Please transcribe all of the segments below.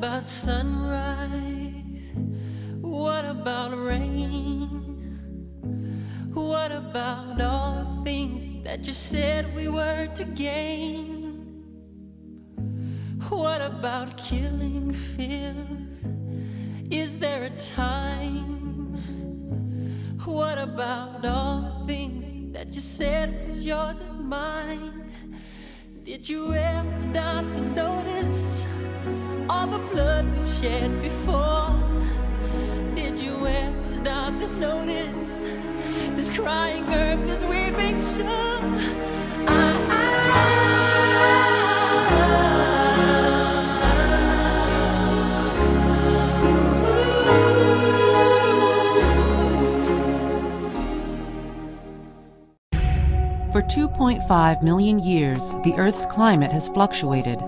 about sunrise? What about rain? What about all the things that you said we were to gain? What about killing fears? Is there a time? What about all the things that you said was yours and mine? Did you ever stop to notice all the blood we've shed before? Did you ever stop to notice this crying earth, this weeping shore? For 2.5 million years, the Earth's climate has fluctuated,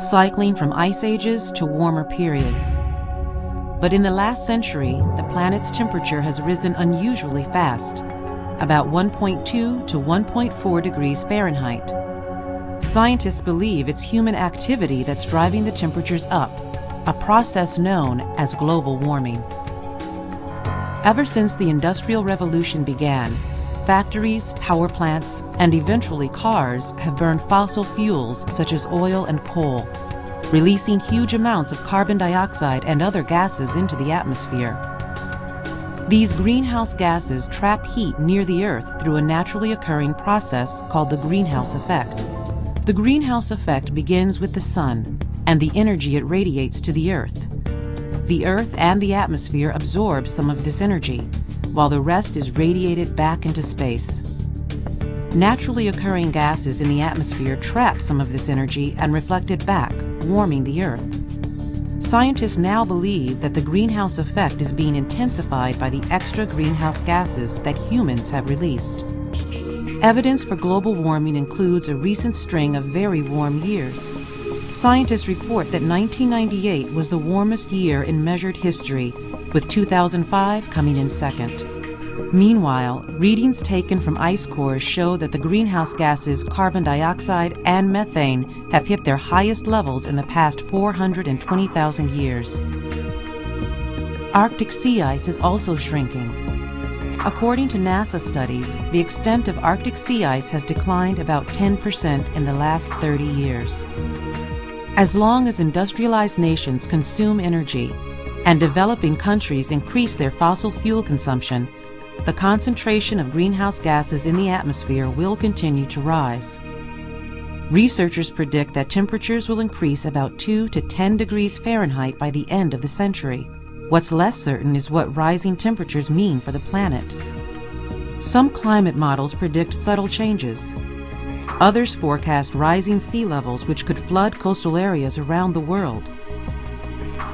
cycling from ice ages to warmer periods. But in the last century, the planet's temperature has risen unusually fast, about 1.2 to 1.4 degrees Fahrenheit. Scientists believe it's human activity that's driving the temperatures up, a process known as global warming. Ever since the Industrial Revolution began, factories, power plants, and eventually cars have burned fossil fuels such as oil and coal, releasing huge amounts of carbon dioxide and other gases into the atmosphere. These greenhouse gases trap heat near the Earth through a naturally occurring process called the greenhouse effect. The greenhouse effect begins with the sun and the energy it radiates to the Earth. The Earth and the atmosphere absorb some of this energy, while the rest is radiated back into space. Naturally occurring gases in the atmosphere trap some of this energy and reflect it back, warming the Earth. Scientists now believe that the greenhouse effect is being intensified by the extra greenhouse gases that humans have released. Evidence for global warming includes a recent string of very warm years. Scientists report that 1998 was the warmest year in measured history, with 2005 coming in second. Meanwhile, readings taken from ice cores show that the greenhouse gases carbon dioxide and methane have hit their highest levels in the past 420,000 years. Arctic sea ice is also shrinking. According to NASA studies, the extent of Arctic sea ice has declined about 10% in the last 30 years. As long as industrialized nations consume energy, and developing countries increase their fossil fuel consumption, the concentration of greenhouse gases in the atmosphere will continue to rise. Researchers predict that temperatures will increase about 2 to 10 degrees Fahrenheit by the end of the century. What's less certain is what rising temperatures mean for the planet. Some climate models predict subtle changes. Others forecast rising sea levels which could flood coastal areas around the world.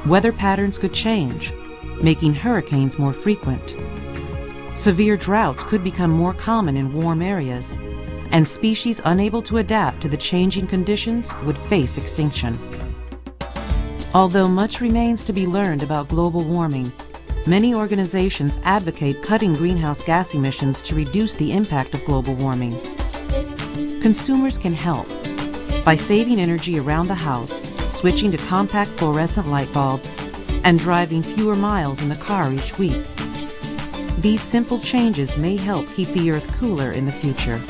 Weather patterns could change, making hurricanes more frequent. Severe droughts could become more common in warm areas, and species unable to adapt to the changing conditions would face extinction. Although much remains to be learned about global warming, many organizations advocate cutting greenhouse gas emissions to reduce the impact of global warming. Consumers can help by saving energy around the house, switching to compact fluorescent light bulbs, and driving fewer miles in the car each week. These simple changes may help keep the Earth cooler in the future.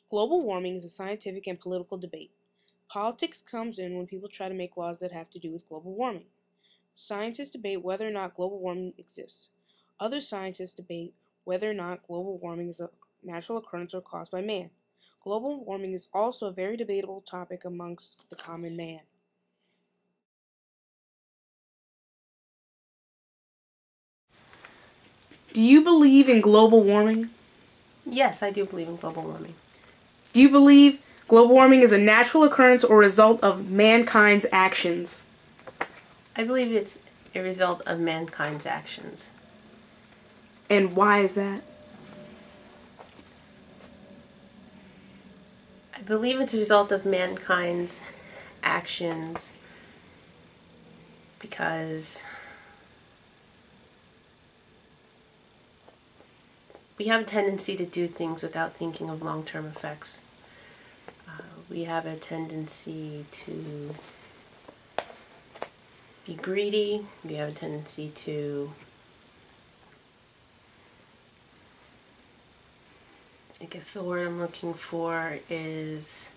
Global warming is a scientific and political debate. Politics comes in when people try to make laws that have to do with global warming. Scientists debate whether or not global warming exists. Other scientists debate whether or not global warming is a natural occurrence or caused by man. Global warming is also a very debatable topic amongst the common man. Do you believe in global warming? Yes, I do believe in global warming. Do you believe global warming is a natural occurrence or result of mankind's actions? I believe it's A result of mankind's actions. And why is that? I believe it's a result of mankind's actions because we have a tendency to do things without thinking of long-term effects. We have a tendency to be greedy. We have a tendency to, I guess the word I'm looking for is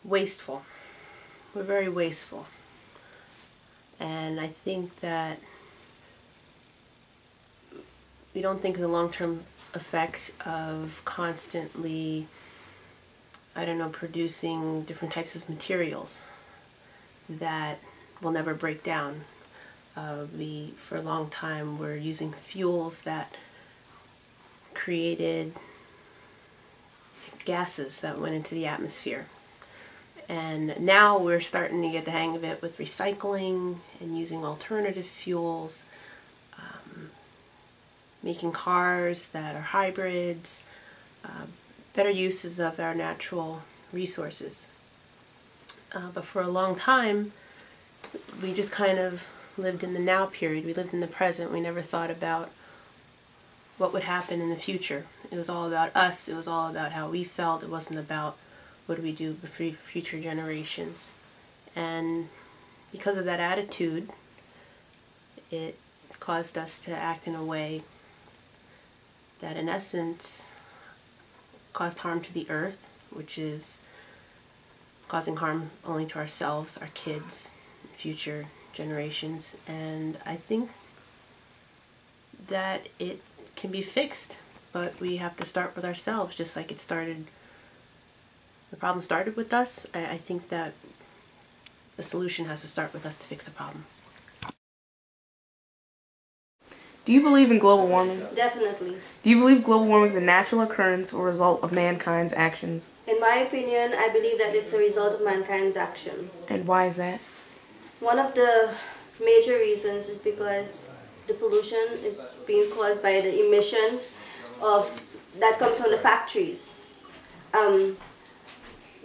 wasteful. We're very wasteful. And I think that we don't think of the long-term effects of constantly, producing different types of materials that will never break down. For a long time, we're using fuels that created gases that went into the atmosphere. And now we're starting to get the hang of it with recycling and using alternative fuels, making cars that are hybrids, better uses of our natural resources. But for a long time, we just kind of lived in the now period. We lived in the present. We never thought about what would happen in the future. It was all about us. It was all about how we felt. It wasn't about what do we do for future generations. And because of that attitude, it caused us to act in a way that in essence caused harm to the earth, which is causing harm only to ourselves, our kids, future generations. And I think that it can be fixed, but we have to start with ourselves, just like the problem started with us. I think that the solution has to start with us to fix the problem. Do you believe in global warming? Definitely. Do you believe global warming is a natural occurrence or result of mankind's actions? In my opinion, I believe that it's a result of mankind's action. And why is that? One of the major reasons is because the pollution is being caused by the emissions that comes from the factories.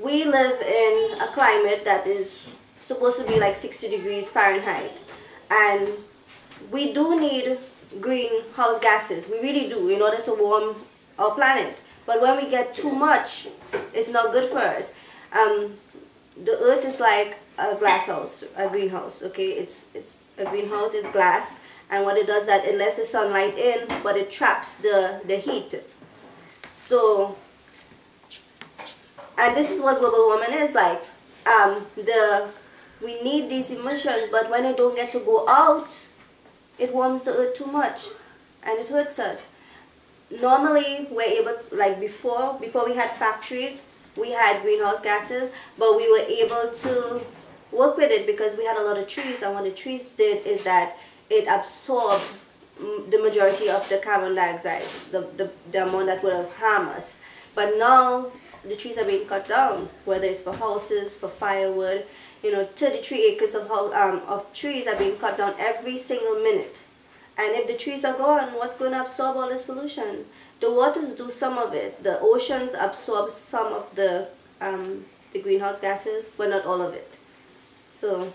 We live in a climate that is supposed to be like 60 degrees Fahrenheit, and we do need greenhouse gases. We really do, in order to warm our planet. But when we get too much, it's not good for us. The earth is like a glass house, a greenhouse. Okay, it's a greenhouse is glass, and what it does that it lets the sunlight in, but it traps the heat. So, and this is what global warming is like. We need these emissions, but when it don't get to go out, it warms the earth too much, and it hurts us. Normally, we're able to, like before we had factories, we had greenhouse gases, but we were able to work with it because we had a lot of trees, and what the trees did is that it absorbed the majority of the carbon dioxide, the amount that would have harmed us. But now, the trees are being cut down, whether it's for houses, for firewood. 33 acres of trees are being cut down every single minute. And if the trees are gone, what's going to absorb all this pollution? The waters do some of it. The oceans absorb some of the greenhouse gases, but not all of it. So